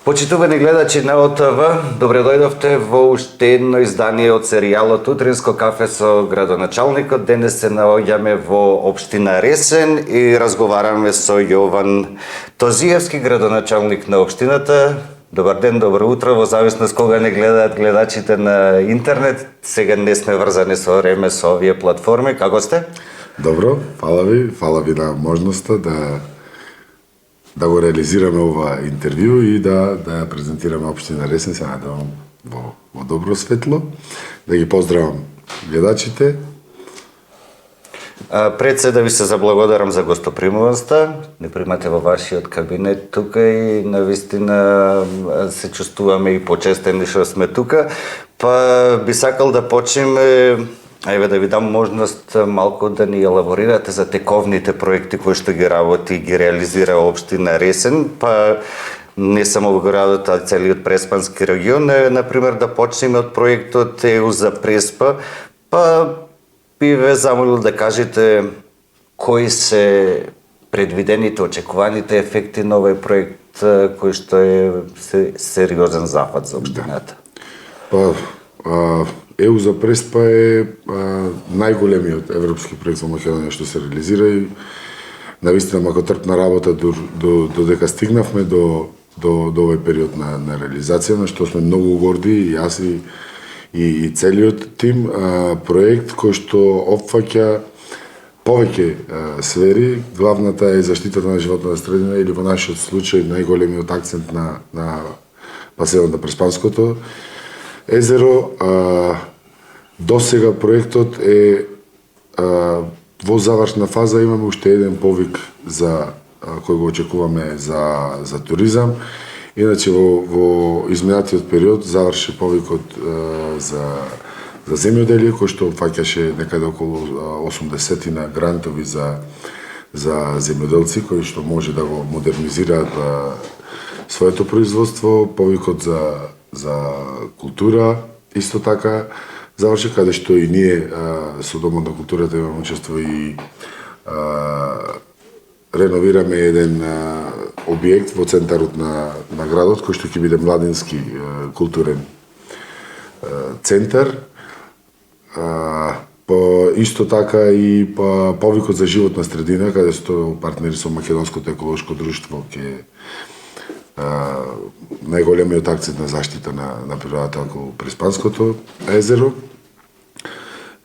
Почитувани гледачи на ОТВ, добре дојдовте во уште едно издание од серијалот Утринско кафе со градоначалникот. Денес се наоѓаме во општина Ресен и разговараме со Јован Тозиевски, градоначалник на општината. Добар ден, добро утро, во зависност кога не гледаат гледачите на интернет. Сега не сме врзани со време со овие платформи. Како сте? Добро, фала ви на можноста да го реализираме ова интервју и да ја презентираме општина Ресен, се надевам во добро светло, да ги поздравам гледачите. Пред се да ви се заблагодарам за гостопримуваноста, не примате во вашиот кабинет тука и навистина се чувствуваме и почестени што сме тука. Па би сакал да почнеме. Ајде да ви дам можност малку да ни елаборирате за тековните проекти кои што ги работи и ги реализира општина Ресен, па не само во градот, а целиот Преспански регион. Например, да почнеме од проектот ЕУ за Преспа, па би ве замолил да кажете кои се предвидените, очекуваните ефекти на овој проект кој што е сериозен зафат за општината. ЕУ за Преспа е најголемиот европски проект во Македонија што се реализира и навистина макотрпна работа додека стигнавме до овој период на реализација, на што сме многу горди и јас и целиот тим. Проект кој што опфаќа повеќе сфери. Главната е заштитата на животната средина или во нашиот случај најголемиот акцент на басенот на Преспанското езеро. До сега проектот е во завршна фаза, имаме уште еден повик за кој го очекуваме за туризам. Иначе во изминатиот период заврши повикот за земјоделие, кој што фаќаше некаде околу 80 грантови за земјоделци кои што може да го модернизираат своето производство, повикот за култура исто така заврши, каде што и ние со Домот на културата имаме учество и реновираме еден објект во центарот на градот, кој што ќе биде младински културен центар. Исто така и повикот за животна средина, каде што партнери со Македонското еколошко друштво ќе најголемиот акцент на заштита на природата околу Преспанското езеро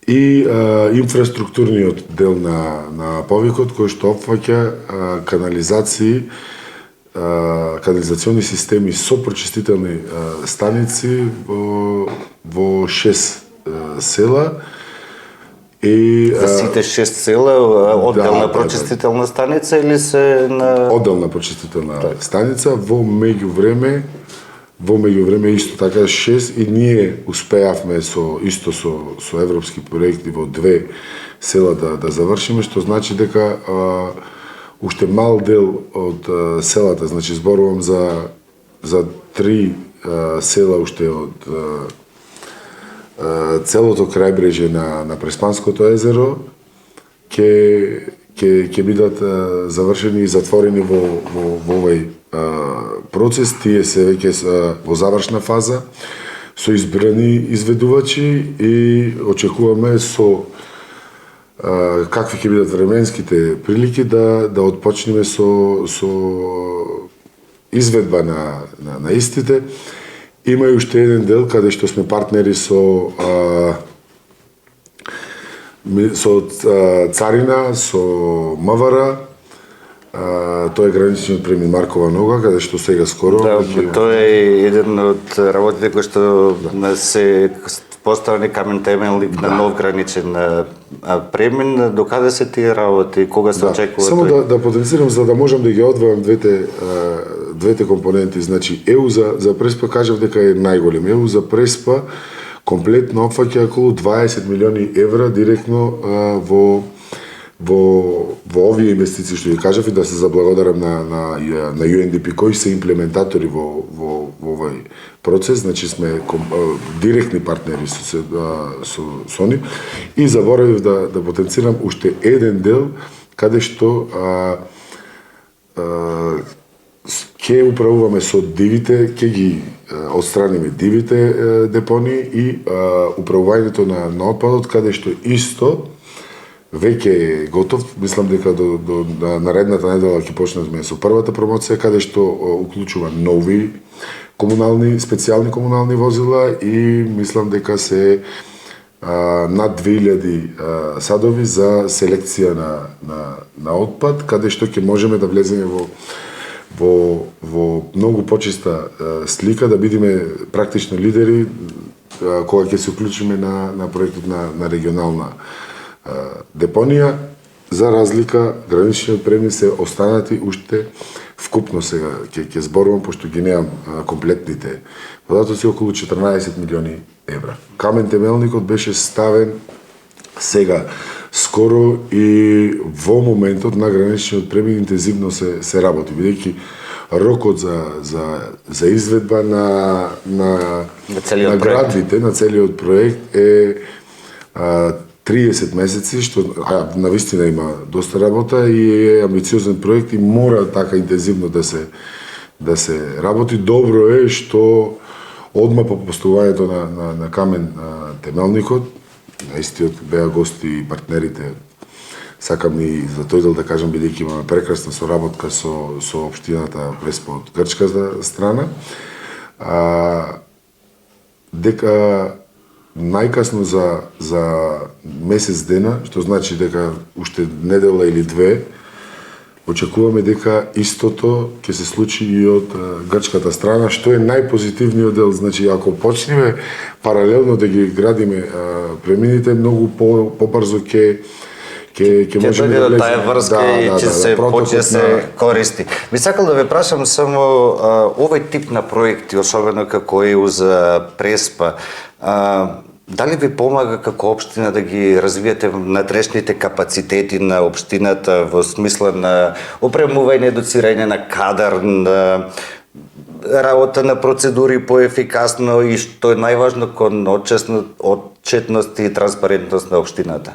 и инфраструктурниот дел на повикот кој што опфаќа канализациони системи со прочистителни станици во 6 села. За сите 6 села одделна прочистителна станица или се на... Одделна прочистителна станица, во меѓувреме исто така 6 и ние успеавме со европски проекти во 2 села да завршиме, што значи дека уште мал дел од селата, значи зборувам за 3 села уште од целото крајбрежје на Преспанското езеро ќе бидат завршени и затворени во овој процес. Тие се веќе во завршна фаза со избрани изведувачи и очекуваме со какви ќе бидат временските прилики да отпочнеме со изведба на истите. Има и уште еден дел каде што сме партнери со Царина, со МВР. Тој е граничниот премин Маркова нога, каде што сега скоро... Тој е еден од работите кои што се поставени камен теmelник на нов граничен премин. Докаде се тие работи? Кога се очекува? Само да потенцирам, за да можам да ги одвојам двете компоненти. Значи, ЕУ за Преспа кажав дека е најголем. ЕУ за Преспа комплетно опфаќа околу 20 милиони евра директно во овие инвестиции што ја кажав и да се заблагодарам на UNDP кои се имплементатори во овој процес. Значи сме директни партнери со нив и заборавив да потенцирам уште еден дел каде што ќе ќе управуваме со дивите, ќе ги отстраниме дивите депонии и управувањето на отпадот, каде што исто веќе е готов. Мислам дека до наредната недела ќе почнеме со првата промоција, каде што уклучува нови специјални комунални возила и мислам дека се над 2000 садови за селекција на отпад, каде што ќе можеме да влеземе во многу почиста слика, да бидеме практично лидери кога ќе се уклучиме на проектот на регионална депонија. За разлика, граничниот премис се останати уште вкупно сега, ќе зборувам, пошто ги неам комплетните податоци, околу 14 милиони евра. Камен темелникот беше ставен сега скоро и во моментот на граничниот премис интензивно се работи, бидејќи рокот за изведба на градбите, на целиот проект е 30 месеци, што навистина има доста работа и е амбициозен проект и мора така интензивно да се работи. Добро е што одма по постувањето на камен темелникот, на истиот беа гости и партнерите. Сакам и за тој дел да кажам, бидејќи имаме прекрасна соработка со општината Преспа од грчката страна, дека најкасно за месец дена, што значи дека уште недела или две, очекуваме дека истото ќе се случи и од грчката страна, што е најпозитивниот дел. Значи, ако почнеме паралелно да ги градиме премините, многу побрзо ќе можеме да таа врска и ќе се почне се користи. Би сакал да ве прашам само овој тип на проекти, особено како ЕУ за Преспа, дали ви помага како општина да ги развиете внатрешните капацитети на општината во смисла на опремување, едуцирање на кадар, на работа на процедури поефикасно и што е најважно кон отчетност и транспарентност на општината?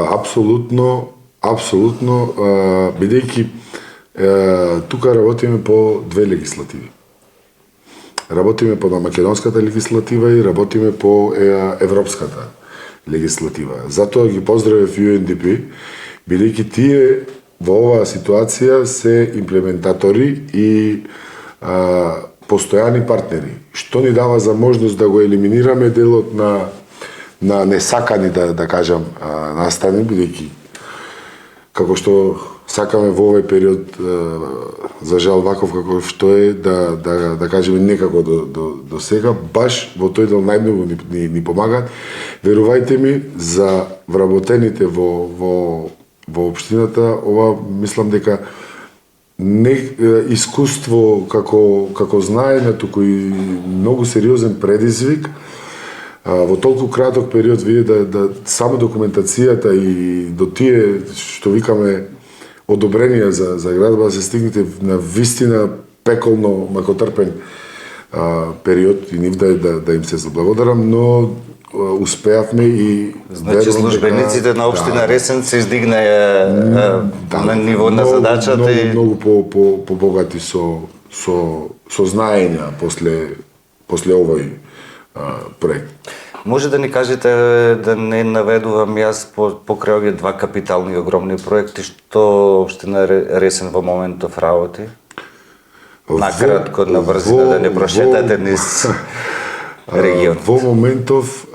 Апсолутно, бидејќи тука работиме по две легислативи. Работиме по македонската легислатива и работиме по европската легислатива. Затоа ги поздравив UNDP, бидејќи тие во оваа ситуација се имплементатори и постојани партнери, што ни дава за можност да го елиминираме делот на несакани, да кажам, настани, бидејќи како што сакаме во овој период, за жал ваков како што е, да кажеме некако до сега, баш во тој дел најмногу ни помагаат. Верувајте ми, за вработените во општината, ова мислам дека не искуство како знаење, туку и многу сериозен предизвик, во толку краток период вие да само документацијата и до тие што викаме одобренија за градба да се стигнете на вистина пеколно макотрпен период и нив да им се заблагодарам, но успеавме и значи службениците на општина Ресен се издигнаа на ниво на задачата и многу побогати со знаења после овој проект. Може да ни кажете, да не наведувам јас покрај овие два капитални огромни проекти, што општина Ресен во моментов работи? Накратко, на брзина, да не прошетате низ регион. Во моментов,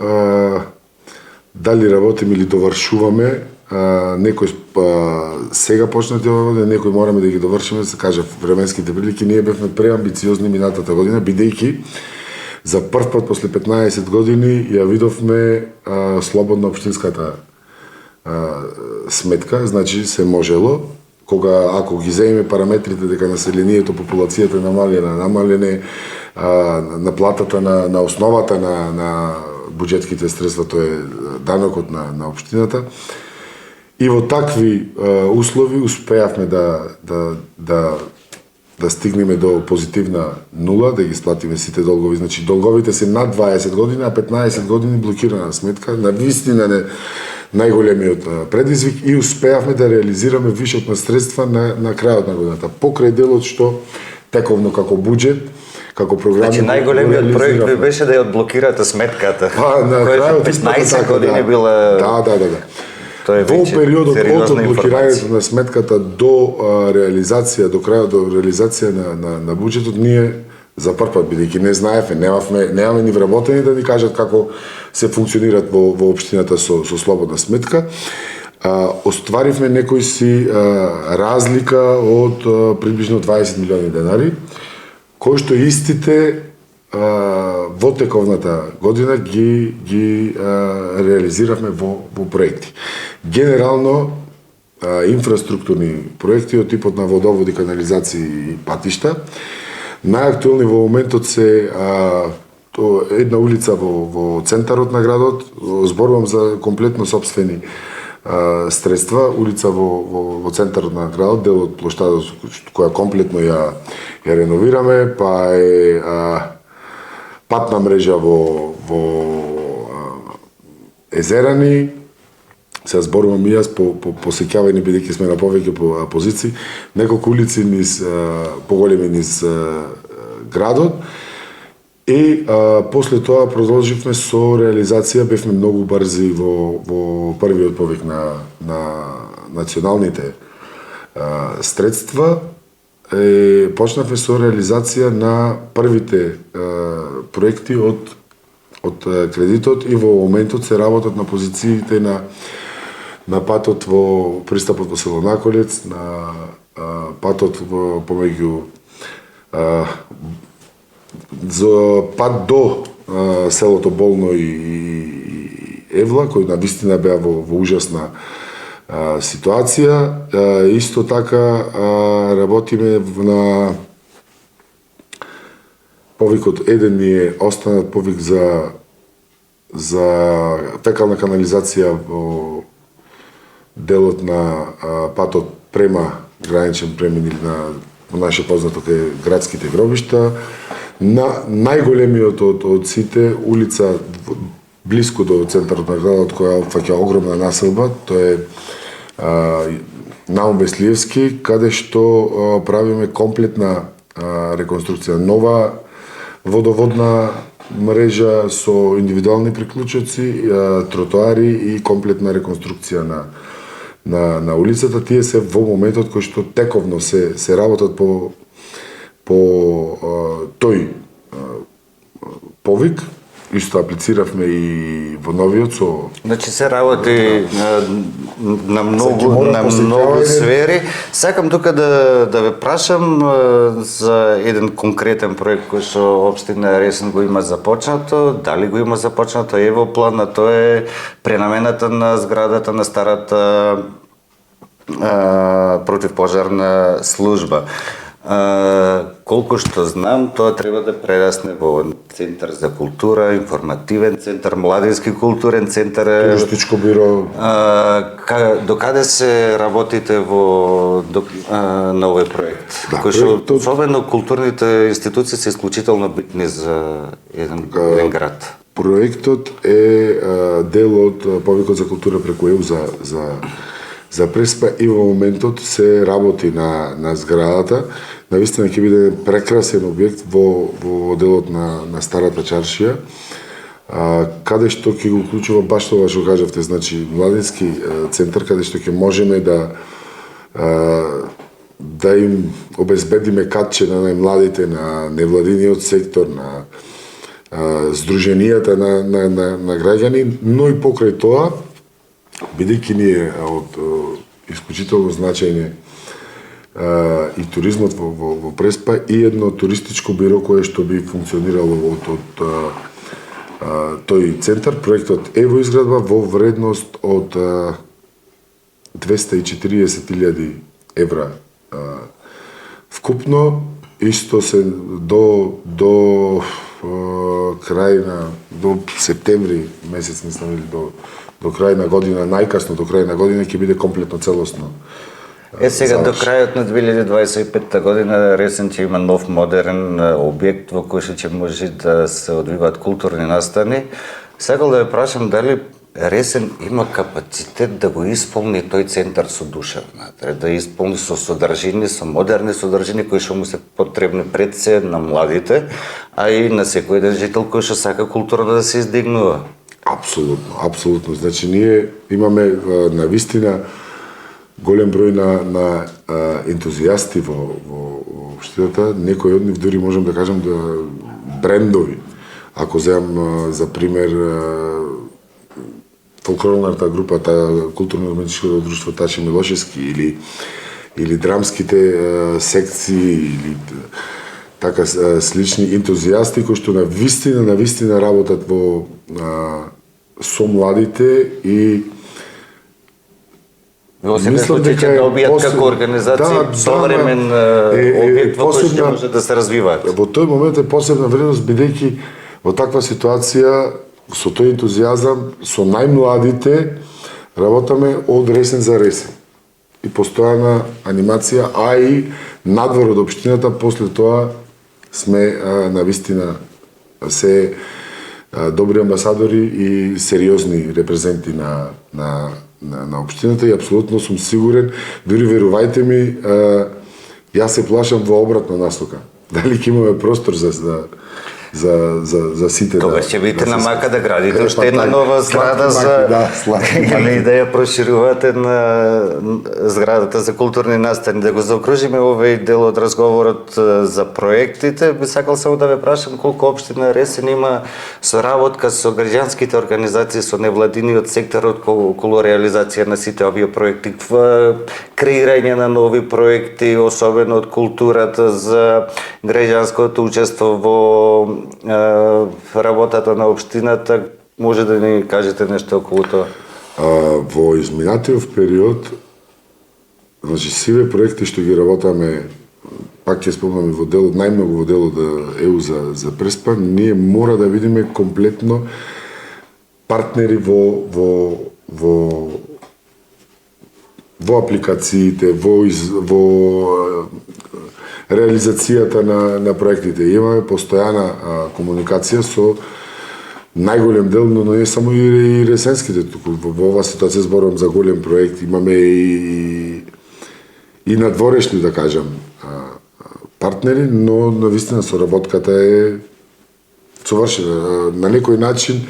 дали работиме или довршуваме, некој сега почнати ова година, некој мораме да ги довршиме, се кажа временските прилики, ние бевме преамбициозни минатата година, бидејќи за прв пат после 15 години ја видовме слободна општинската сметка, значи се можело, кога ако ги земеме параметрите дека населението, популацијата намалене, на платата на основата на буџетските средства, тоа е данокот на општината. И во такви услови успеавме да стигнеме до позитивна нула, да ги сплатиме сите долгови. Значи долговите се над 20 години, а 15 години блокирана сметка. На вистина најголемиот предизвик и успеавме да реализираме вишок на средства на крајот на годината. Покрај делот што тековно како буџет, како програми. Значи најголемиот проект ви беше да ја одблокирате сметката. На крајот 15 години била. Да. Тоа е во веќе периодот од сериозна одблокирањето на сметката до реализација, до крајот до реализација на буџетот, ние за прв пат, бидејќи не знаевме, немаме ни вработени да ни кажат како се функционираат во општината со слободна сметка. Остваривме некој си разлика од приближно 20 милиони денари, кои што истите во тековната година ги реализиравме во проекти. Генерално инфраструктурни проекти од типот на водоводи, канализации и патишта. Најактуелни во моментот се една улица во центарот на градот, зборувам за комплетно сопствени средства, улица во центарот на градот, дел од плоштадот која комплетно ја реновираме, па е патна мрежа во Езерани. Се зборувам и јас по посеќавање, бидејќи сме на повеќе позиции, неколку улици низ поголеми низ градот. И после тоа продолживме со реализација, бевме многу брзи во првиот повик на националните средства. Почнавме со реализација на првите проекти од кредитот и во моментот се работат на позициите на патот во пристапот во село Наколец, на патот помеѓу за пат до селото Болно и Евла, кој навистина беа во ужасна ситуација. Исто така работиме на повикот еден ни е останат повик за фекална канализација во делот на патот према граничен премин или на наше познато кај градските гробишта. На најголемиот од сите улица блиску до центарот на градот, која опфаќа огромна населба, тоа е Наум Беслиевски, каде што правиме комплетна реконструкција, нова водоводна мрежа со индивидуални приклучоци, тротоари и комплетна реконструкција на улицата. Тие се во моментот кој што тековно се работат по тој повик. Исто аплициравме и во новиот со... Значи се работи на многу сфери. Сакам тука да ве прашам за еден конкретен проект кој што општина Ресен го има започнато. Дали го има започнато е во план, а тоа е пренамената на зградата на старата противпожарна служба. Колку што знам, тоа треба да прерасне во центар за култура, информативен центар, младински културен центар, туристичко биро. До каде се работите на овој проект? Кој што особено културните институции се исклучително битни за еден град. Проектот е дел од повикот за култура преку ЕУ за Преспа и во моментот се работи на зградата. Навистина ќе биде прекрасен објект во делот на старата чаршија, каде што ќе го уклучува баш тоа што кажавте, значи младински центар, каде што ќе можеме да им обезбедиме катче на најмладите, на невладиниот сектор, на здруженијата на граѓани, но и покрај тоа, бидејќи ние од исклучително значење и туризмот во Преспа и едно туристичко биро кое што би функционирало од тој центар. Проектот е во изградба во вредност од 240.000 евра вкупно. Исто се до крај до септември месец, мислам, или до крај на година, најкасно до крај на година ќе биде комплетно целосно. Сега до крајот на 2025 година Ресен ќе има нов модерен објект во кој што ќе може да се одвиваат културни настани. Сакал да ве прашам дали Ресен има капацитет да го исполни тој центар со душа внатре, да исполни со содржини, со модерни содржини кои што му се потребни пред се на младите, а и на секој еден жител кој што сака културно да се издигнува. Апсолутно, апсолутно. Значи ние имаме навистина голем број на ентузијасти во општината, некои од нив дури можам да кажам да брендови. Ако земам за пример фолклорната група, културно-уметничкото друштво Таши Милошевски или драмските секции или така слични ентузијасти кои што навистина работат со младите и мислам дека да обијат како организација современ објект во кој што може да се развиваат. Во тој момент е посебна вредност бидејќи во таква ситуација со тој ентузијазам со најмладите работаме од ресен за ресен. И постојана анимација, а и надвор од општината после тоа сме навистина се добри амбасадори и сериозни репрезенти на општината и апсолутно сум сигурен, дури верувајте ми, јас се плашам во обратна насока. Дали ќе имаме простор за сите. Кога ќе бидете на мака да градите уште една нова зграда или да ја проширувате на зградата за културни настани, да го заокружиме овој дел од разговорот за проектите, би сакал само да ве прашам колку општина Ресен има соработка со граѓанските организации, со невладиниот секторот околу реализација на сите овие проекти, креирање на нови проекти, особено од културата за граѓанското учество во работата на општината, може да ни кажете нешто околу тоа? Во изминатиот период, значи сиве проекти што ги работаме, пак ќе спомнам и во делот, најмногу во делот ЕУ за Преспа, ние мора да видиме комплетно партнери во апликациите, во реализацијата на проектите. Имаме постојана комуникација со најголем дел, но не само и ресенските. Во оваа ситуација зборувам за голем проект. Имаме и надворешни, да кажам, партнери, но навистина соработката е совршена. На некој начин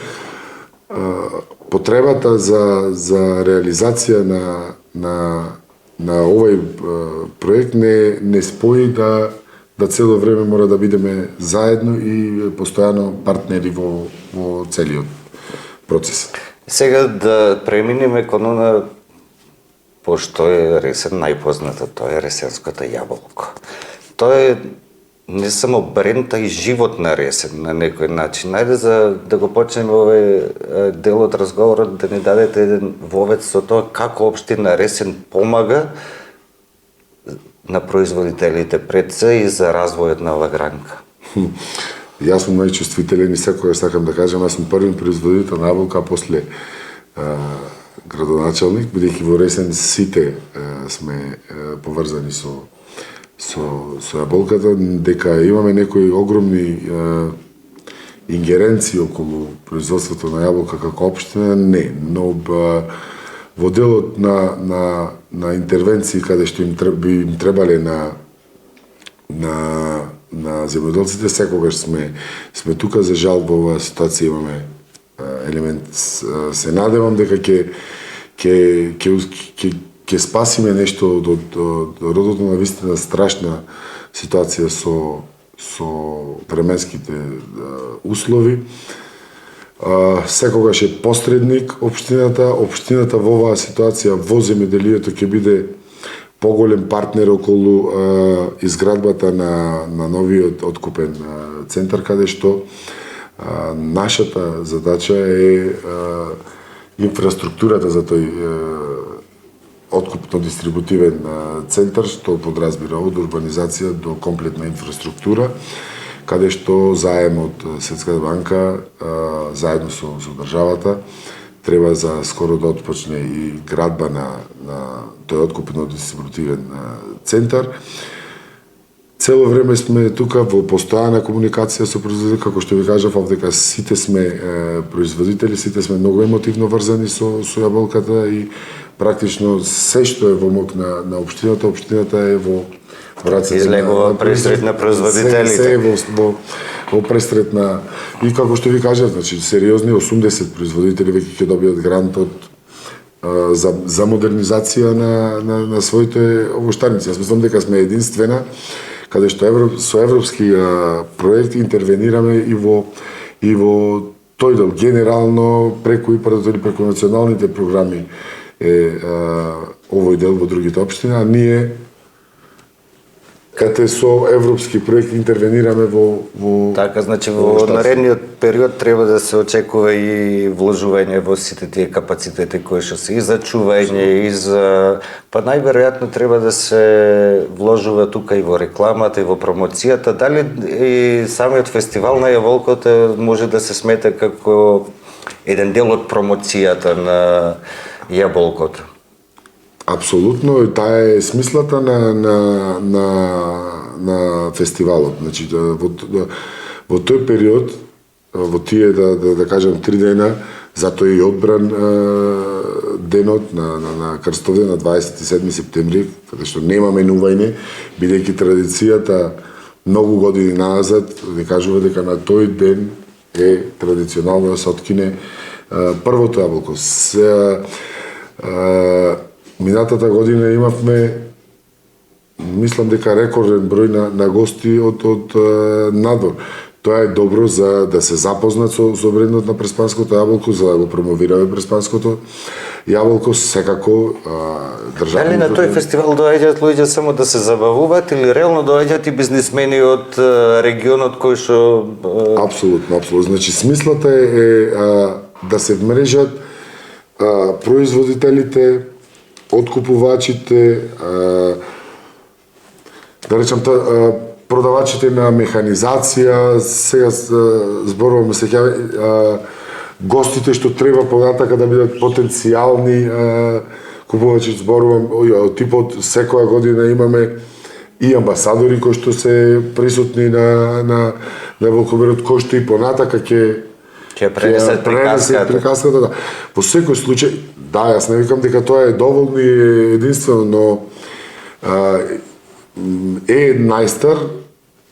потребата за реализација на овој проект не спои да цело време мора да бидеме заедно и постојано партнери во целиот процес. Сега да преминеме кон она, пошто е Ресен најпозната, тоа е ресенското јаболко. Тоа е не само бренд, а и живот на Ресен на некој начин. Најде да го почнеме овој дел од разговорот, да ни дадете еден вовец со тоа како општина Ресен помага на производителите пред се и за развојот на оваа гранка. Јас сум најчувствителен и секогаш сакам да кажам, јас сум првиот производител на јаболка после градоначалник, бидејќи во Ресен сите сме поврзани со јаболката, дека имаме некои огромни ингеренции околу производството на јаболка како општина, не, но во делот на интервенции каде што им требале на земјоделците, секогаш сме тука. За жал во оваа ситуација имаме елемент. Се надевам дека ќе спасиме нешто од родот на вистина страшна ситуација со временските услови. Секогаш е посредник општината во оваа ситуација во земјоделието ќе биде поголем партнер околу изградбата на новиот откупен центар, каде што нашата задача е инфраструктурата за тој откупно-дистрибутивен центар, што подразбира од урбанизација до комплетна инфраструктура, каде што заем од Светската банка, заедно со државата, треба за скоро да отпочне и градба на тој откупно-дистрибутивен центар. Цело време сме тука во постојана комуникација со производители, како што ви кажав, дека сите сме производители, сите сме многу емотивно врзани со јаболката и практично се што е во мок на општината, општината е во рацете излегува пресред на производителите. Се е во пресред на, и како што ви кажав, значи сериозни 80 производители веќе ќе добијат грант за модернизација на своите овоштарници. Јас мислам дека сме единствена каде што со европски проект интервенираме и во тој дел генерално преку националните програми овој дел во другите општини, а ние каде со европски проект интервенираме во Така, значи во наредниот период треба да се очекува и вложување во сите тие капацитети кои што се и за чување и за најверојатно треба да се вложува тука и во рекламата и во промоцијата. Дали и самиот фестивал на јаболкото може да се смета како еден дел од промоцијата на јаболкото? Апсолутно, и таа е смислата на фестивалот. Значи, во тој период, во тие, да кажем, 3 дена, затоа и одбран денот на Крстовден на 27 септември, каде што нема менување, бидејќи традицијата многу години назад ни кажува дека на тој ден е традиционално да се откине првото јаболко. Минатата година имавме, мислам дека рекорден број на гости од надвор. Тоа е добро за да се запознат со брендот на преспанското јаболко, за да го промовираме преспанското јаболко, секако државно. Дали на тој фестивал доаѓаат луѓе само да се забавуваат или реално доаѓаат и бизнисмени од регионот кои што Апсолутно. Значи смислата е да се вмрежат производителите, откупувачите, да речам продавачите на механизација, сега зборуваме гостите што треба понатака да бидат потенцијални купувачи, зборувам од типот секоја година имаме и амбасадори кои што се присутни на јаболкоберот, кои што и понатака ќе пренесат приказката. Да. Во секој случај, да, јас не викам дека тоа е доволно и единствено, но е најстар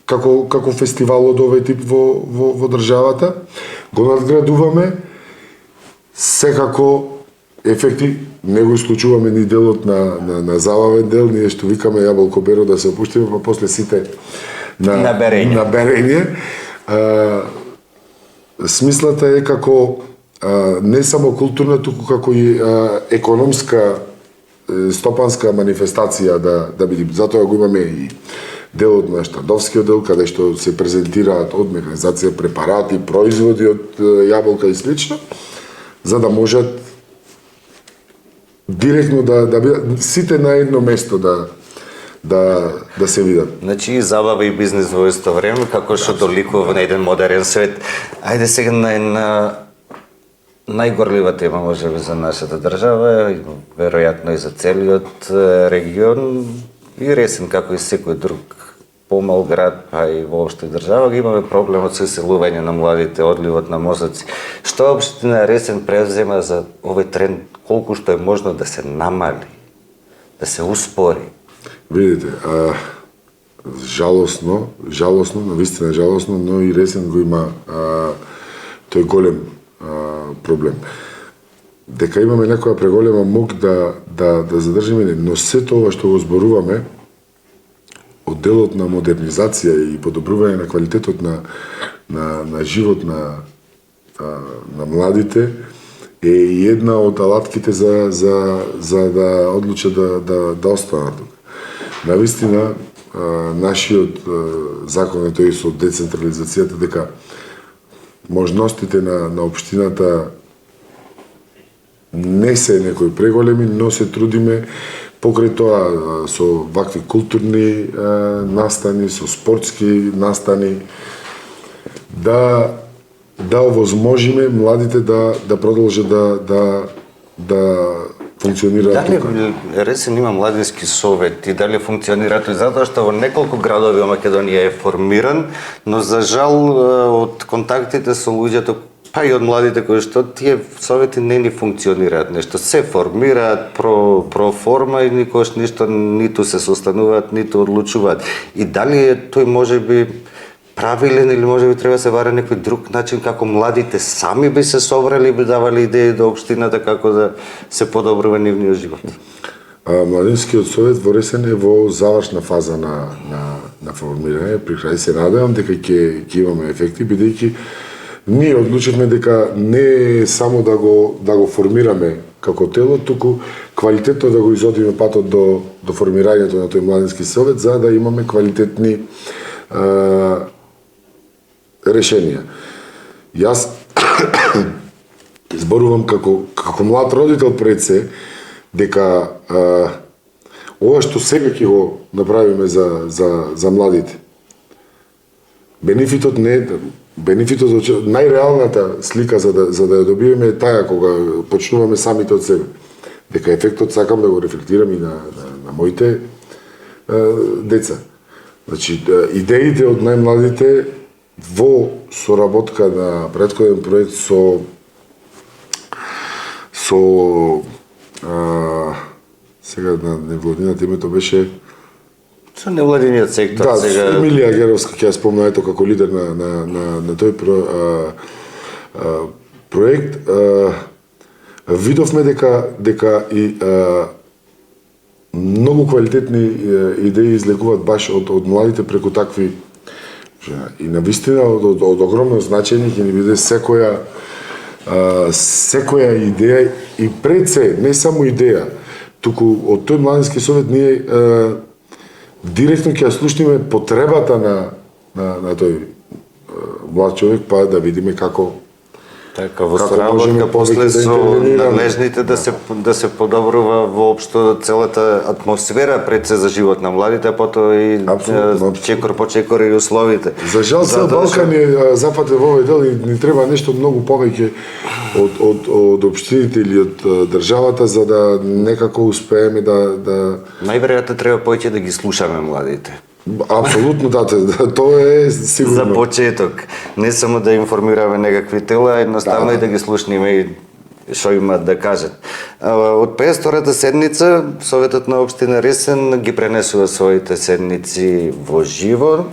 како фестивал од овој тип во државата. Го надградуваме, секако ефекти не го исклучуваме ни делот на забавен дел, ние што викаме јаболкоберо да се опуштиме, па после сите на берење. Смислата е како не само културна, туку како и економска, стопанска манифестација да биде. Затоа го имаме и делот на штандовскиот дел, каде што се презентираат од механизација препарати, производи од јаболка и слично, за да можат директно да бидат сите на едно место да се видат. Значи и забава и бизнис во исто време, како што доликува на еден модерен свет. Ајде сега на најгорлива тема може би за нашата држава, веројатно и за целиот регион и Ресен, како и секој друг помал град, па и воопшто држава, ги имаме проблемот со иселување на младите, одливот на мозоци. Што општина Ресен превзема за овој тренд, колку што е можно да се намали, да се успори? Видите, жалосно, навистина жалосно, но и Ресен го има тој голем проблем. Дека имаме некоја преголема мок да задржиме, но сето ова што го зборуваме, од делот на модернизација и подобрување на квалитетот на живот на младите, е една од алатките за да одлучат да останат тука. Навистина, нашиот закон е тој со децентрализацијата, дека можностите на општината не се некои преголеми, но се трудиме покрај тоа со вакви културни настани, со спортски настани, да овозможиме младите да продолжат да функционираат тука. Дали Ресен има младински совет и дали функционира тој затоа што во неколку градови во Македонија е формиран, но за жал од контактите со луѓето па и од младите кои што тие совети не ни функционираат нешто, се формираат про форма и никош ништо ниту се состануваат, ниту одлучуваат. И дали е тој можеби правилен или можеби треба се вари некој друг начин како младите сами би се собрали и би давали идеи до општината како да се подобрува нивниот живот? Младинскиот совет во Ресен е во завршна фаза на формирање, при крај се надевам дека ќе имаме ефекти, бидејќи ние одлучивме дека не само да го формираме како тело, туку квалитетно да го изодиме патот до формирањето на тој младински совет, за да имаме квалитетни решенија. Јас зборувам како млад родител пред се, дека ова што сега ќе го направиме за младите, бенефитот најреалната слика за да ја добиеме е таа кога почнуваме самите од себе. Дека ефектот сакам да го рефлектирам и на моите деца. Значи, идеите од најмладите во соработка на претходен проект со сега на невладината името беше Со невладиниот сектор да, сега. Емилија Геровска ќе ја спомна ето како лидер на тој проект. Видовме дека и многу квалитетни идеи излегуваат баш од младите преку такви. И навистина од огромно значење ќе ни биде секоја идеја и пред се, не само идеја, туку од тој младински совет ние директно ќе ја слушнеме потребата на тој млад човек, па да видиме како Така, во соработка после со надлежните да се подобрува воопшто целата атмосфера пред се за живот на младите, а потоа и чекор по чекор и условите. За жал цел Балкан е запатен во овој дел и ни треба нешто многу повеќе од општините или од државата за да некако успееме да Најверојатно треба повеќе да ги слушаме младите. Апсолутно да, тоа е сигурно. За почеток, не само да информираме некакви тела, едноставно и да ги слушнеме и што имаат да кажат. Од 52-та седница, Советот на општина Ресен ги пренесува своите седници во живо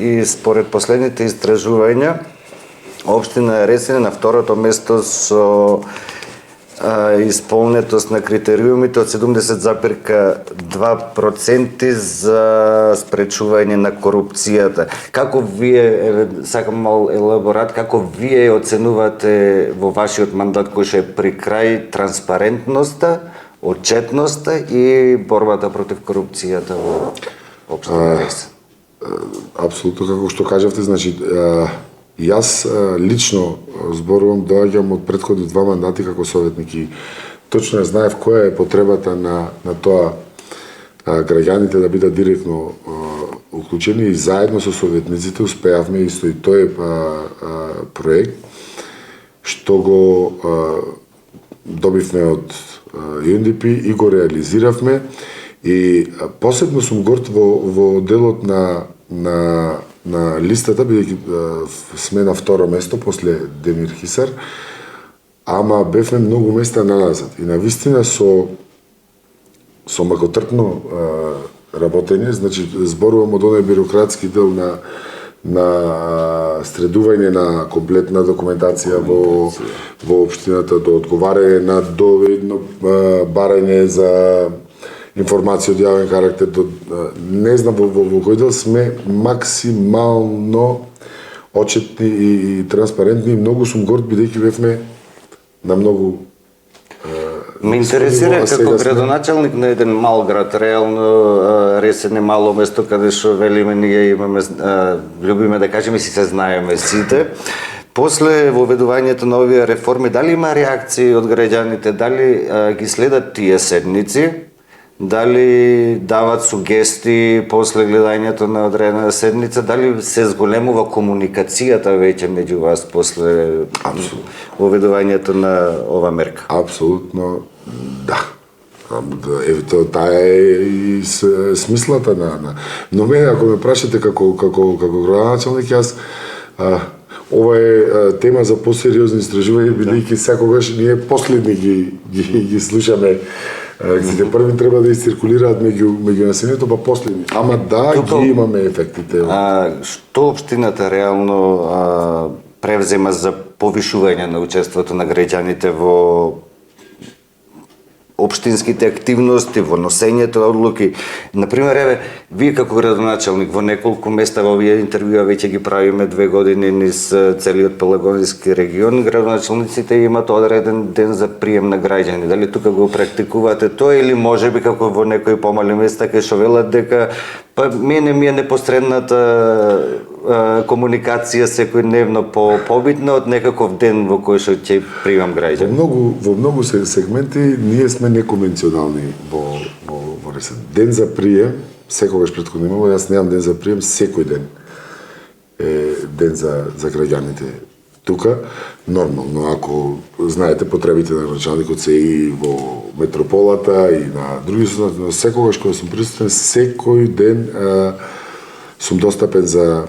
и според последните истражувања, општина Ресен е на второто место со исполнетост на критериумите од 70,2% за спречување на корупцијата. Како вие, сакам мал елаборат, како вие оценувате во вашиот мандат кој што е при крај транспарентноста, отчетноста и борбата против корупцијата во општина Ресен? Апсолутно како што кажавте, значи јас лично зборувам, доаѓам од претходни 2 мандати како советник и точно знаев која е потребата на тоа граѓаните да бидат директно уклучени и заедно со советниците успеавме исто и тој проект што го добивме од UNDP и го реализиравме и посебно сум горд во делот на листата, бидејќи сме на второ место после Демир Хисар, ама бевме многу места наназад. И навистина со макотрпно работење, значи зборувам од оној бирократски дел на средување на комплетна документација во општината, до одговарање на доведно барање за информација од јавен карактер, не знам во кој дел сме максимално отчетни и транспарентни. Многу сум горд бидејќи бевме на многу Ме интересира како градоначалник на еден мал град, реално Ресен е мало место каде што велиме ние имаме, љубиме да кажеме си се знаеме сите. После воведувањето на овие реформи, дали има реакции од граѓаните, дали ги следат тие седници? Дали дават сугестии после гледањето на одредена седница, дали се зголемува комуникацијата веќе меѓу вас после воведувањето на ова мерка? Апсолутно Да. Ето, таа е и смислата на... Но мене, ако ме прашате како градоначалник, јас ова е тема за посериозни истражувања, бидејќи секогаш ние последни ги слушаме. Сите први треба да изциркулираат меѓу населението, па последни. Ама да, ги имаме ефектите. Што општината реално превзема за повишување на учеството на граѓаните во општинските активности, во носењето одлуки? Например, вие како градоначалник во неколку места во овие интервјуа веќе ги правиме 2 години низ целиот Пелагонски регион, градоначалниците имаат одреден ден за прием на граѓани. Дали тука го практикувате тоа или можеби како во некои помали места кај што велат дека па мене ми е непосредната комуникација секојдневно побитна од некаков ден во кој што ќе примам граѓани? Во многу сегменти ние сме неконвенционални во РС. Ден за прием, секогаш претходно имало, јас немам ден за прием, секој ден е ден за граѓаните. Тука, нормално, ако знаете потребите на градоначалникот се и во метрополата и на други состојби, но секогаш кога сум присутен, секој ден сум достапен за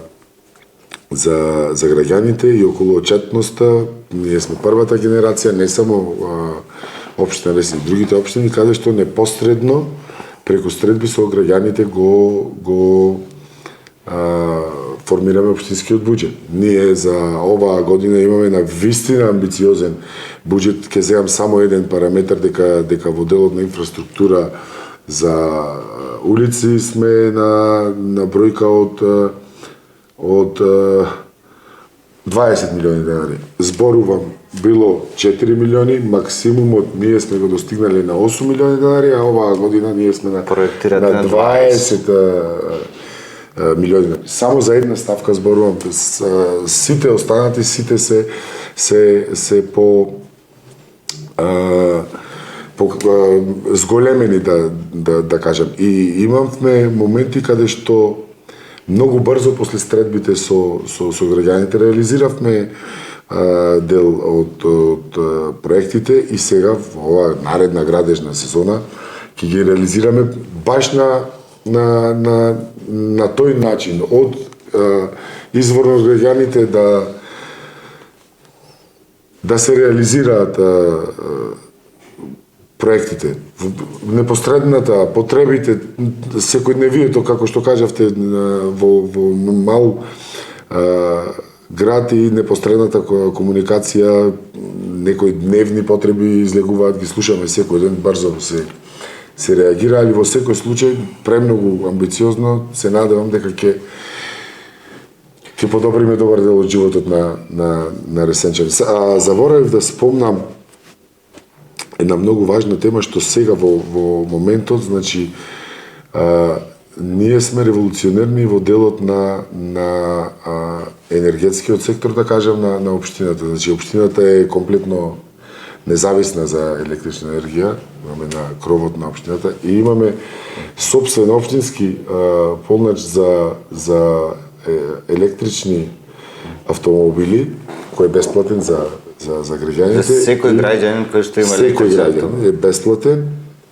граѓаните и околу отчетноста. Ние сме првата генерација, не само општина Рес и другите општини, каде што непосредно преку средби со граѓаните го формираме општинскиот буџет. Ние за оваа година имаме на вистина амбициозен буџет. Ќе земам само еден параметар, дека во делот на инфраструктура за улици сме на бројка од 20 милиони денари. Зборувам, било 4 милиони, максимумот ние сме го достигнале на 8 милиони денари, а оваа година ние сме на 20 милиони. Само за една ставка зборувам, сите останати, сите се по зголемени, да кажам. И имавме моменти каде што многу брзо после средбите со граѓаните реализиравме дел од проектите и сега во оваа наредна градежна сезона ќе ги реализираме баш на тој начин, од изворно граѓаните да се реализираат проектите, непосредната, потребите, секојдневието, како што кажавте, во мал град и непосредната комуникација, некои дневни потреби излегуваат, ги слушаме секој ден, брзо се реагира, али во секој случај премногу амбициозно се надевам дека ќе подобриме добар дел од животот на ресенчани. Заборавив да спомнам една многу важна тема што сега во моментот, значи ние сме револуционерни во делот на енергетскиот сектор, да кажам, на општината. Значи општината е комплетно независна за електрична енергија, имаме на кровот на општината и имаме сопствен општински полнач за електрични автомобили кој е бесплатен за граѓаните. За секој граѓанин кој што има секој граѓанин е бесплатен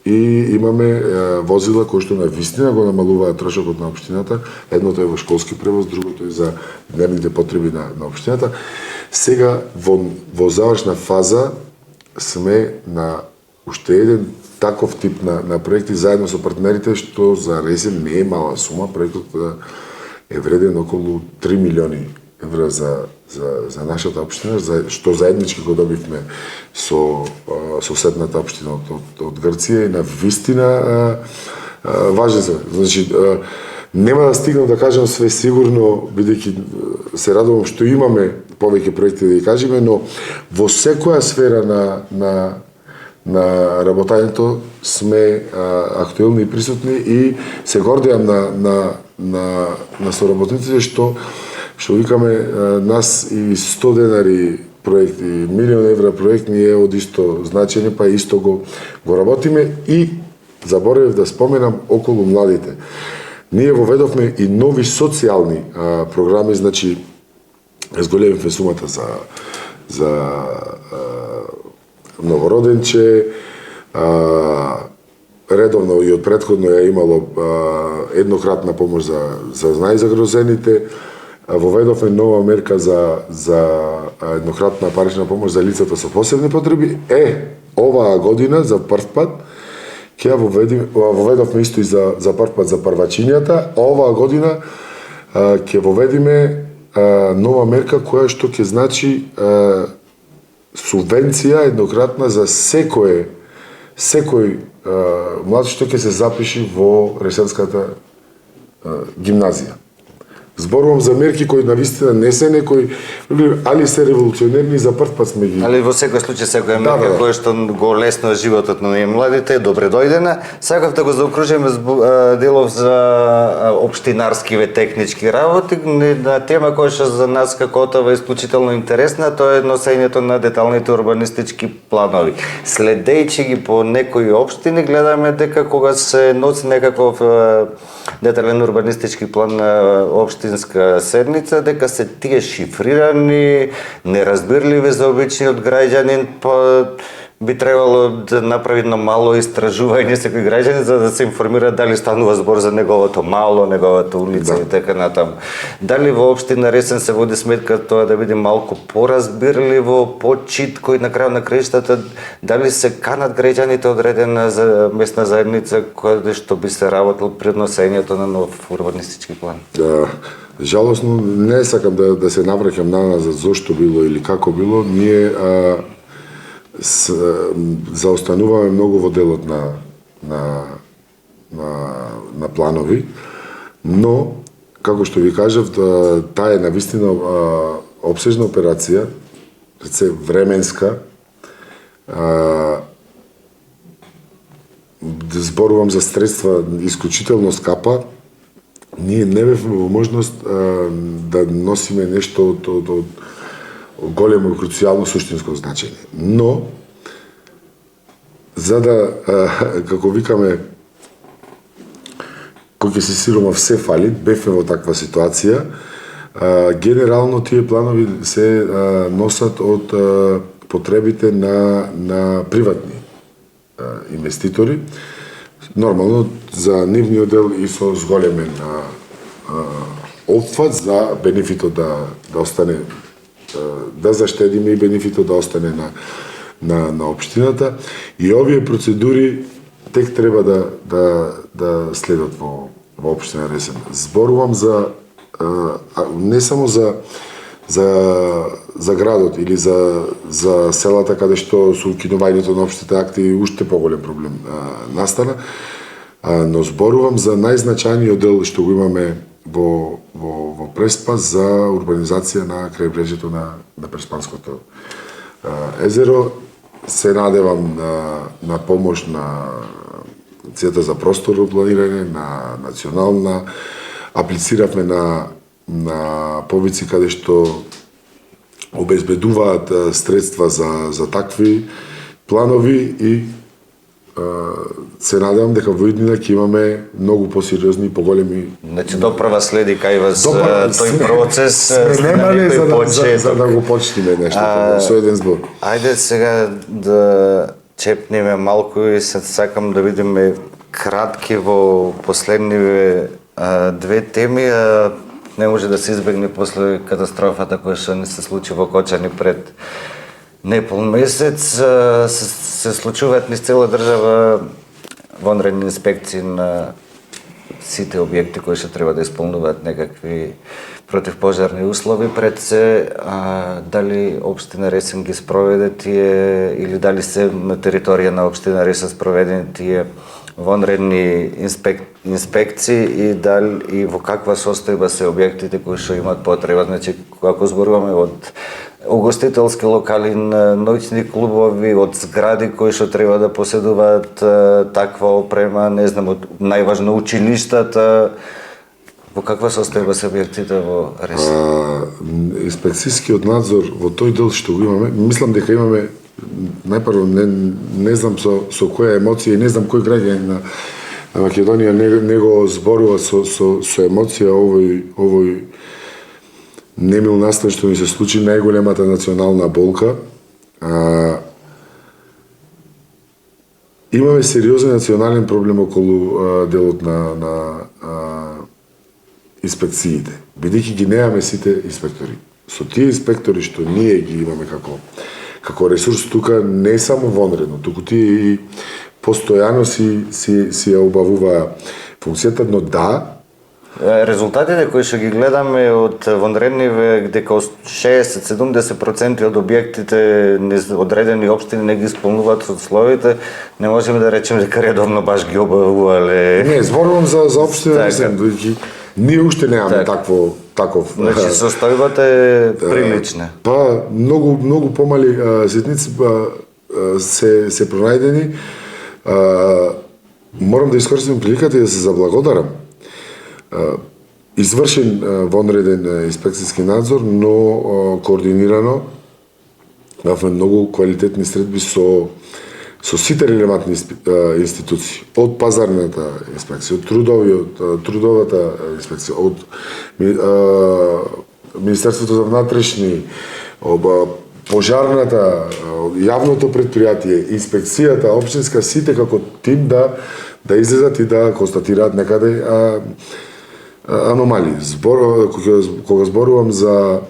и имаме возила кои што навистина го намалуваат трошокот на општината. Едното е во школски превоз, другото е за дневните потреби на општината. Сега во завршна фаза сме на уште еден таков тип на проекти заедно со партнерите, што за Ресен не е мала сума. Проектот е вреден околу 3 милиони евра за нашата општина, што заеднички го добивме со соседната општина од Грција и на вистина важен се. Значи, нема да стигнам да кажам све сигурно, бидејќи се радувам што имаме повеќе проекти да ги кажеме, но во секоја сфера на работањето сме актуелни и присутни и се гордеам на соработниците што викаме нас и 100 денари проект и 1 милион евра проект ни е од исто значење, па исто го работиме и заборавив да споменам околу младите. Ние воведовме и нови социјални програми, значи зголемивме сумата за новороденче, редовно и од претходно ја имало еднократна помош за најзагрозените. Воведовме нова мерка за еднократна парична помош за лицата со посебни потреби. Оваа година за прв пат ќе воведовме исто и за прв пат за првачињата. Оваа година ќе воведиме нова мерка која што ќе значи субвенција еднократна за секој млад што ќе се запиши во Решенската гимназија. Зборувам за мерки кои навистина не се некои, али се револуционерни, за прв пат сме ги. Али во секој случај секоја мерка која што го леснува животот на младите е добре дојдена. Сакав да го заокружиме делов за општинарскиве технички работи, на тема која што за нас како Отава е исклучително интересна, тоа е носењето на деталните урбанистички планови. Следејќи ги по некои општини, гледаме дека кога се носи некаков детален урбанистички план на општинска седница, дека се тие шифрирани, неразбирливи за обичниот граѓанин, па би требало да направи едно мало истражување секој граѓанин за да се информира дали станува збор за неговото мало, неговата улица и така натаму. Дали во општина Ресен се води сметка тоа да биде малку поразбирливо, почитко и на крај на краиштата, дали се канат граѓаните одредена за местна заедница која што би се работил при носењето на нов урбанистички план? Жалосно, не сакам да се навраќам на нас за зошто било или како било, ние заостануваме многу во делот на планови, но како што ви кажав, таа е навистина опсежна операција, се временска. Зборувам за средства исклучително скапа. Ние не бевме во можност да носиме нешто од големо и круцијално суштинско значење. Но, за да, како викаме, кој ќе се сиромав се фали, бевме во таква ситуација, генерално тие планови се носат од потребите на приватни инвеститори, нормално за нивниот дел и со зголемен опфат за бенефитот да остане, да заштедиме и бенефитот да остане на општината. И овие процедури тек треба да следат во општина Ресен. Зборувам за не само за градот или за селата каде што со укинувањето на општите акти уште поголем проблем настана, но зборувам за најзначајниот дел што го имаме во Преспа за урбанизација на крајбрежјето на Преспанското езеро. Се надевам на помош на Цета за просторно планирање, на национална. Аплициравме на повици каде што обезбедуваат средства за такви планови и се надевам дека во иднина ќе имаме многу посериозни и поголеми. Значи допрва следи кај вас тој процес. Сме немале за да го почнеме нешто со еден збор. Ајде сега да чепнеме малку и се сакам да видиме кратки во последниве две теми. Не може да се избегне после катастрофата која што не се случи во Кочани пред непол месец. Се случуваат низ цела држава вонредни инспекции на сите објекти кои што треба да исполнуваат некакви противпожарни услови. Пред се, дали општина Ресен ги спроведе тие или дали се на територија на општина Ресен спроведени тие вонредни инспекции и во каква состојба се објектите кои што имаат потреба. Значи, ако зборуваме од угостителски локали, ноќни клубови, од згради кои што треба да поседуваат таква опрема, не знам, од најважно училиштата, во каква состојба се објектите во Ресен? Инспекцијскиот надзор во тој дел што го имаме, мислам дека имаме најпрво не знам со која емоција и не знам кој граѓанин на Македонија не го зборува со емоција овој немил настан што ни се случи, најголемата национална болка. имаме сериозен национален проблем околу делот на инспекциите, бидејќи ги немаме сите инспектори. Со тие инспектори што ние ги имаме како ресурс тука, не само вонредно, туку тие и постојано си ја обавува функцијата, но да, резултатите кои што ги гледаме од вонредниве, дека 60-70% од објектите одредени општини не ги исполнуваат условите, не можеме да речеме дека редовно баш ги обавувале. Не, зборувам за општина, мислам, ние уште немаме таков. Значи состојбата е прилична. Па многу помали ситници се пронајдени. Морам да искористам приликата и да се заблагодарам. Извршен вонреден инспекцијски надзор, но координирано, имавме многу квалитетни средби со сите релевантни институции, од пазарната инспекција, од трудовата инспекција, од Министерството за внатрешни, пожарната, јавното предпријатие, инспекцијата, општинска, сите како тим да излезат и да констатираат некаде аномалии. Кога зборувам за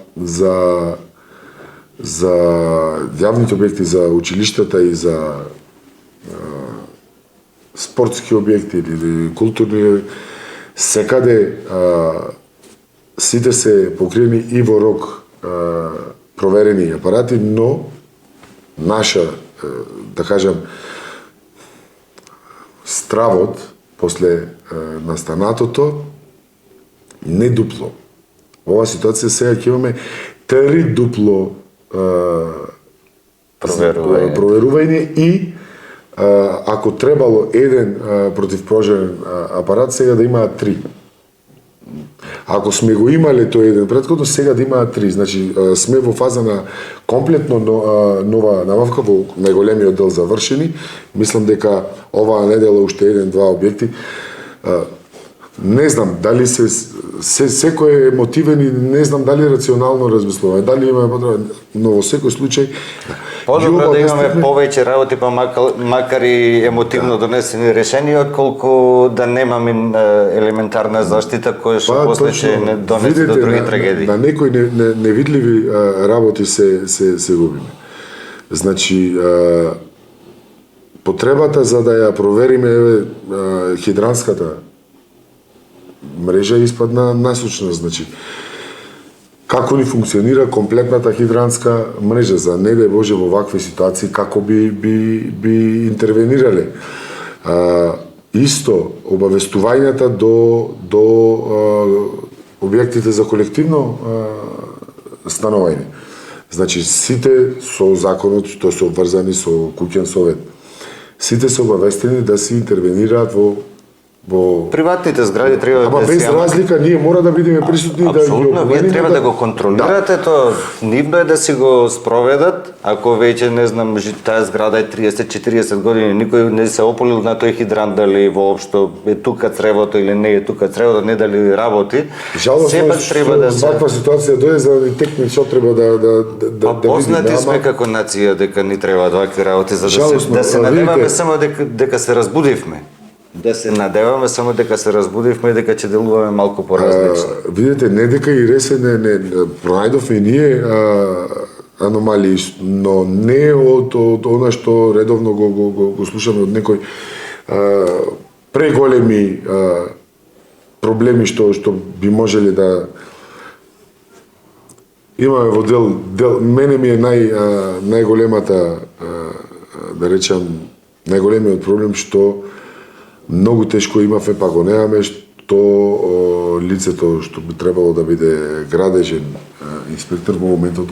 јавните објекти, за училиштата и за спортски објекти или културни, секаде сите се покриени и во рок проверени апарати, но наша, да кажам, стравот после настанатото не дупло. Ова ситуација сега ќе имаме 3 дупло проверување и ако требало еден противпожарен апарат, сега да имаат 3. Ако сме го имале тој еден претходно, сега да имаат 3. Значи, сме во фаза на комплетно нова набавка, во најголемиот дел завршени. Мислам дека оваа недела уште 1-2 објекти. Не знам дали секој е мотивен и не знам дали рационално размислува, дали има потреба, но во секој случај подобро да имаме повеќе работи, па макар и емотивно донесени решенија, отколку да немаме елементарна заштита која што после ќе донесе до други трагедии. На некои невидливи работи се губиме. Значи, потребата за да ја провериме хидранската мрежа испадна насочна, значи како ни функционира комплетната хидранска мрежа, за не дај Боже во вакви ситуации како би интервенирале. Исто обавестувањата до објектите за колективно станување. Значи сите со законот што се обврзани со куќен совет, сите се обавестени да се интервенираат во приватните згради треба да без разлика ние мора да бидеме присутни да ги апсолутно, вие треба да го контролирате тоа. Нивно е да си го спроведат, ако веќе не знам таа зграда е 30-40 години, никој не се ополил на тој хидрант дали воопшто е тука цревото или не е тука цревото, не дали работи. Сепак треба да се ваква ситуација дојде за да ни текне што треба да познати сме како нација дека ни треба вакви работи за да се надеваме само дека се разбудивме. Да се надеваме само дека се разбудивме и дека ќе делуваме малку поразлично. Видете, не дека и ресе не пронајдовме и ние аномалии, но не од она што редовно го слушаме од некој преголеми проблеми што би можеле да имаме во дел. Мене ми е најголемата, да речам, најголемиот проблем што многу тешко имавме, па го немаме, што лицето што би требало да биде градежен инспектор во моментот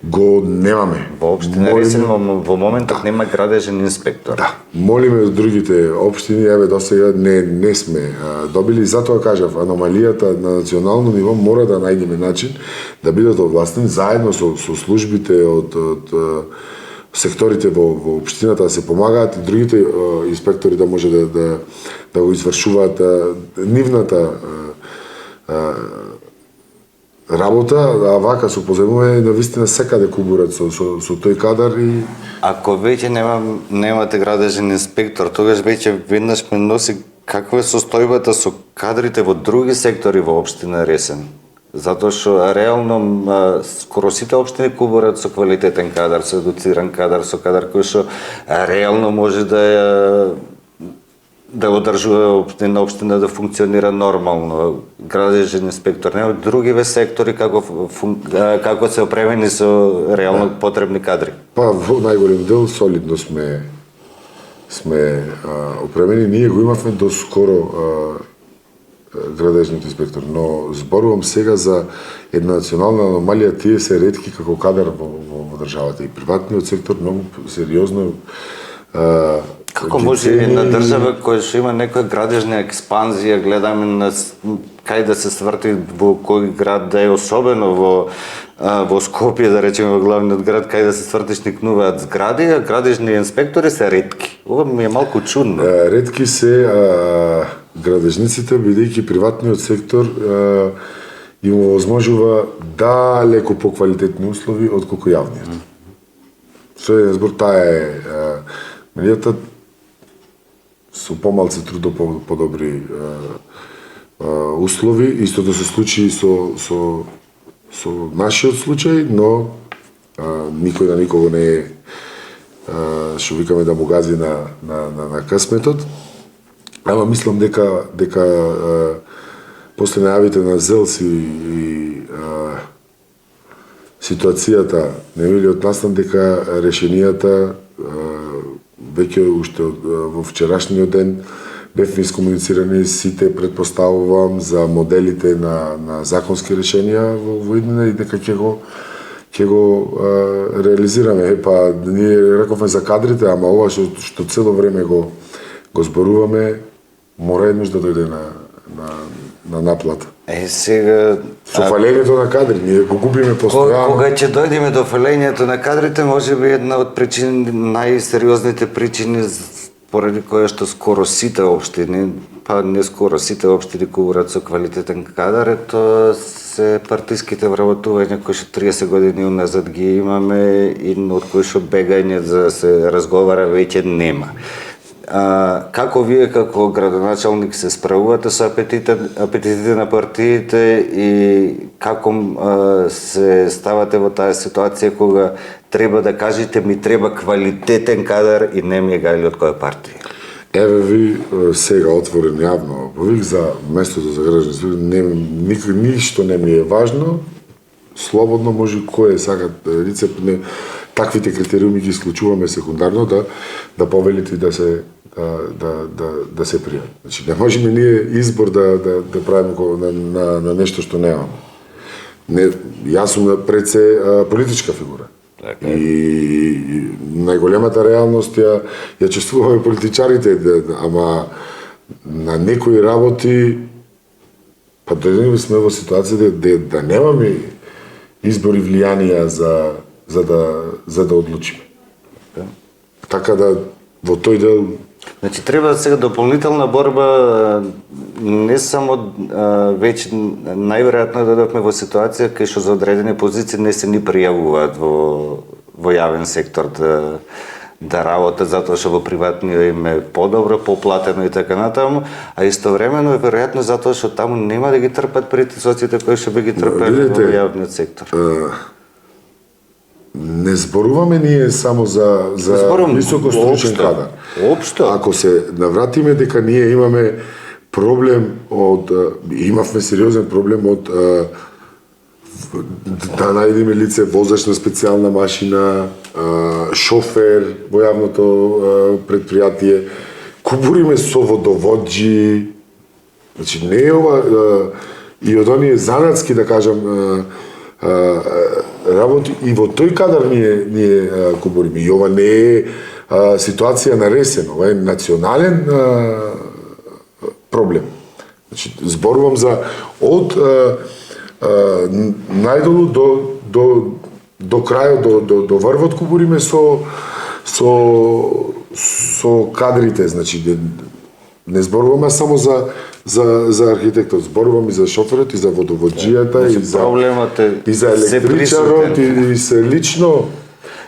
го немаме. Во општина Ресен во моментот нема градежен инспектор. Да, молиме од другите општини, еве досега не сме добили, затоа кажав, аномалијата на национално ниво мора да најдеме начин да бидат овластени заедно со службите од секторите во општината да се помагаат и другите инспектори да може да го извршуваат нивната работа, а вака со поземување навистина секаде кубурат со тој кадар и Ако веќе немате градежен инспектор, тогаш веќе веднаш ме носи каква е состојбата со кадрите во други сектори во општина Ресен. Затоа што реално скоро сите општини кубурат со квалитетен кадар, со едуциран кадар, со кадар кој што реално може да одржува општина да функционира нормално. Градежен инспектор не од другиве сектори како се опремени со реално потребни кадри. Па во најголем дел солидно сме опремени. Ние го имавме до скоро градежниот инспектор, но зборувам сега за една национална аномалија, тие се ретки како кадар во државата и приватниот сектор многу сериозно Како може една држава која што има некоја градежна експанзија, гледаме на кај да се сврти во кој град да е, особено во Скопје, да речеме во главниот град, кај да се свртиш никнуваат згради, а градежни инспектори се ретки. Ова ми е малку чудно. Ретки се градежниците, бидејќи приватниот сектор им овозможува далеку поквалитетни услови отколку јавниот. Со еден збор, таа е меѓутоа со помалку трудо подобри услови. Истото се случи со нашиот случај, но никој на никого не е што викаме да му гази на късметот. Ама мислам дека после најавите на ЗЕЛС и ситуацијата немилиот настан, дека решенијата веќе уште во вчерашниот ден бевме искомуницирани сите, предпоставувам, за моделите на законски решенија во иднина и дека ќе го реализираме. Па ние рековме за кадрите, ама ова што цело време го зборуваме, мора еднаш да дојде на наплата. Сега со фалењето на кадри, ние го губиме постојано. Кога ќе дојдеме до фалењето на кадрите, можеби една од причини, најсериозните причини поради која што скоро сите општини, па не скоро сите општини кубурат со квалитетен кадар, тоа се партиските вработувања кои што 30 години уназад ги имаме и од кои што бегање за да се разговара веќе нема. Како вие како градоначалник се справувате со апетитите на партиите и како се ставате во таа ситуација кога треба да кажете ми треба квалитетен кадар и не ми е гајле од која партија? Еве ви сега отворен јавно повик за местото за градски ништо не ми е важно, слободно може кој сака лице, таквите критериуми ги исклучуваме секундарно да повелите да се пријави. Значи не можеме ние избор да правиме на нешто што немаме. Јас сум пред се политичка фигура. И најголемата реалност ја чувствуваме политичарите, ама на некои работи па дојдеме сме во ситуација да немаме избори влијанија за да одлучиме. Така да во тој дел Значи треба сега дополнителна борба, не само веќе најверојатно додавме во ситуација кај што за одредени позиции не се ни пријавуваат во јавен сектор да работат затоа што во приватниот им е подобро, поплатено и така натаму, а истовремено е веројатно затоа што таму нема да ги трпат притисоците кои што би ги трпеле во јавниот сектор. Не зборуваме ние само за високостручен кадар. Општо. Ако се навратиме дека ние имаме проблем имавме сериозен проблем од да најдеме лице возач на специјална машина, шофер во јавното предпријатие, кубуриме со водоводжи. Значи не е ова и од оние занатски, да кажам, работи и во тој кадар ние кубуриме. И ова не е ситуација на Ресен, ова е национален проблем. Значи зборувам за од најдолу до крајот, до врвот кубуриме со кадрите, значи не зборуваме само за архитектот, зборуваме и за шоферот, и за водоводжијата, и за проблемот е и за електричарот, и се лично.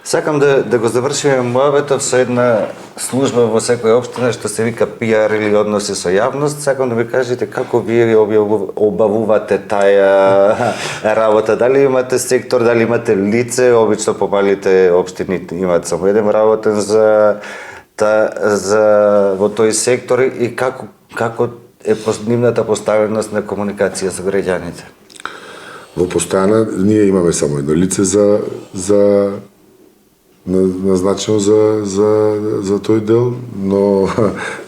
Сакам да го завршиме мојавето со една служба во секоја општина што се вика PR или односи со јавност. Сакам да ми кажете како вие обавувате таа работа. Дали имате сектор, дали имате лице? Обично помалите општини имаат само еден работен во тој сектор и како е нивната поставеност на комуникација со граѓаните? Во постојана ние имаме само едно лице за назначено за тој дел, но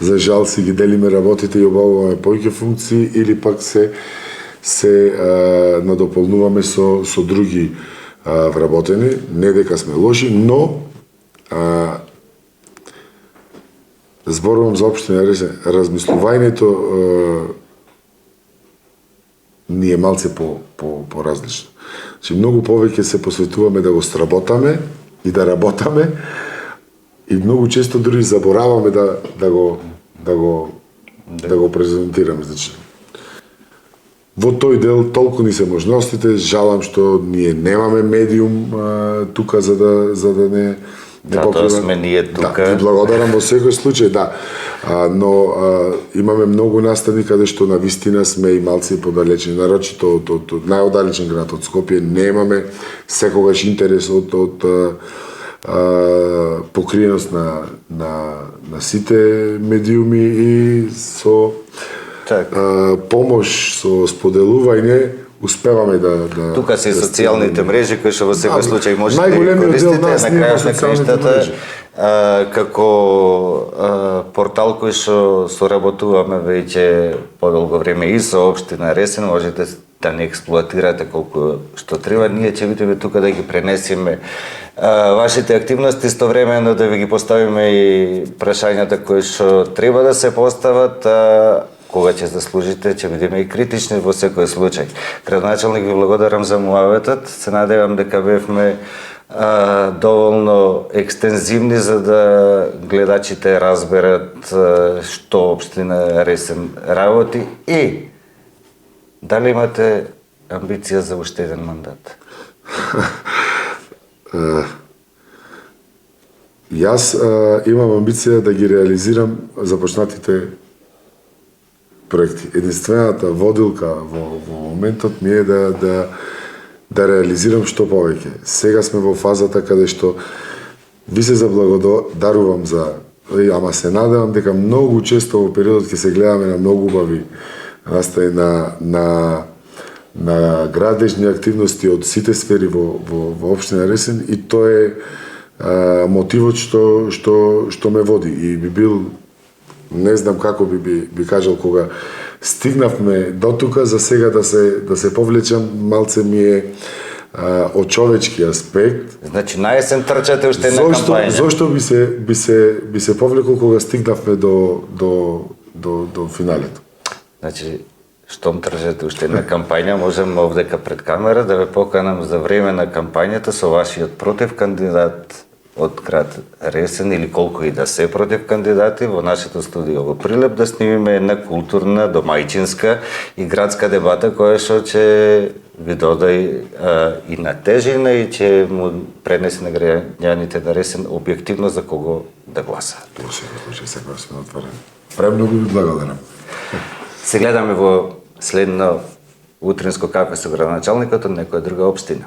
за жал си ги делиме работите и обавуваме повеќе функции или пак се надополнуваме со други вработени, не дека сме лоши, но зборувам за општина Ресен, размислувањето ни е малце по различно. Значи многу повеќе се посветуваме да го сработаме и да работаме и многу често дури забораваме да го презентираме. Значи во тој дел толку ни се можностите, жалам што ние немаме медиум тука за да не Затоа сме ние тука. Да, ви благодарам во секој случај, да. Но имаме многу настани каде што на вистина сме и малци подалечени, нарочито од најодалечен град од Скопје немаме секогаш интерес од покриеност на сите медиуми и со помош, со споделување успеваме да тука се и социјалните мрежи кои што во секој случај можете да користите на крајот на краиштата како портал кој што соработуваме веќе подолго време и со општина Ресен, можете да не експлоатирате колку што треба. Ние ќе бидеме тука да ги пренесеме вашите активности, истовремено да ви ги поставиме и прашањата кои што треба да се постават. Кога ќе заслужите, ќе бидеме и критични во секој случај. Градоначалник, ви благодарам за муаветот. Се надевам дека бевме доволно екстензивни за да гледачите разберат што општина Ресен работи и дали имате амбиција за уште еден мандат? Јас имам амбиција да ги реализирам започнатите проекти. Единствената водилка во моментот ми е да реализирам што повеќе. Сега сме во фазата каде што ви се заблагодарувам ама се надевам дека многу често во периодот ќе се гледаме на многу убави настаи на градежни активности од сите сфери во општина Ресен и тоа е мотивот што ме води и би бил, не знам како би кажал, кога стигнавме до тука, за сега да се повлечам, малце ми е од човечки аспект. Значи на есен трчате уште една кампања. Зошто би се повлекол кога стигнавме до финалето? Значи, штом трчате уште една кампања, можем овдека пред камера да ве поканам за време на кампањата со вашиот против кандидат од град Ресен или колку и да се против кандидати во нашето студио во Прилеп да снимиме една културна, домајчинска и градска дебата која што ќе ви додај и на тежина и ќе му пренесе на граѓаните на Ресен објективно за кого да гласаат. Во секој случај секогаш сме отворени. Премногу ви благодарам. Се гледаме во следно утринско кафе со градоначалникот од некоја друга општина.